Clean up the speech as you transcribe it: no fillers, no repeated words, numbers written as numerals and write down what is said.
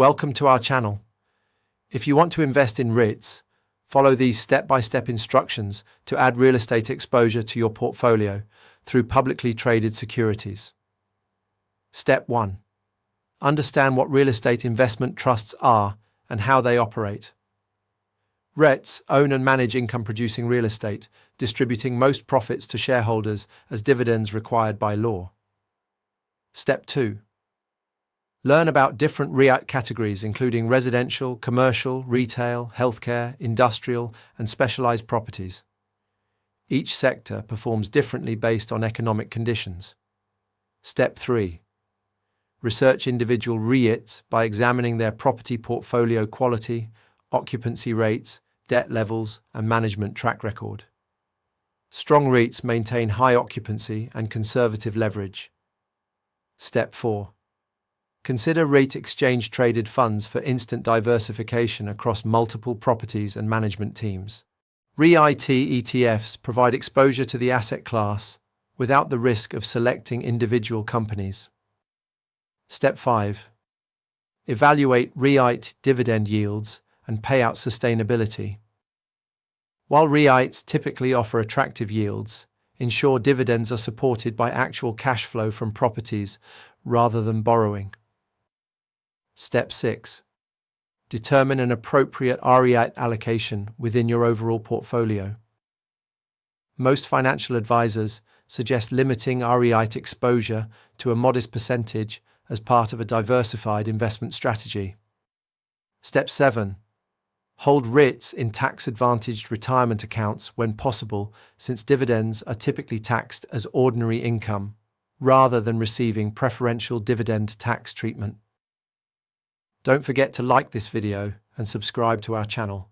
Welcome to our channel. If you want to invest in REITs, follow these step-by-step instructions to add real estate exposure to your portfolio through publicly traded securities. Step 1. Understand what real estate investment trusts are and how they operate. REITs own and manage income-producing real estate, distributing most profits to shareholders as dividends required by law. Step 2. Learn about different REIT categories including residential, commercial, retail, healthcare, industrial, and specialized properties. Each sector performs differently based on economic conditions. Step 3. Research individual REITs by examining their property portfolio quality, occupancy rates, debt levels, and management track record. Strong REITs maintain high occupancy and conservative leverage. Step 4. Consider REIT exchange-traded funds for instant diversification across multiple properties and management teams. REIT ETFs provide exposure to the asset class without the risk of selecting individual companies. Step 5. Evaluate REIT dividend yields and payout sustainability. While REITs typically offer attractive yields, ensure dividends are supported by actual cash flow from properties rather than borrowing. Step 6. Determine an appropriate REIT allocation within your overall portfolio. Most financial advisors suggest limiting REIT exposure to a modest percentage as part of a diversified investment strategy. Step 7. Hold REITs in tax-advantaged retirement accounts when possible, since dividends are typically taxed as ordinary income, rather than receiving preferential dividend tax treatment. Don't forget to like this video and subscribe to our channel.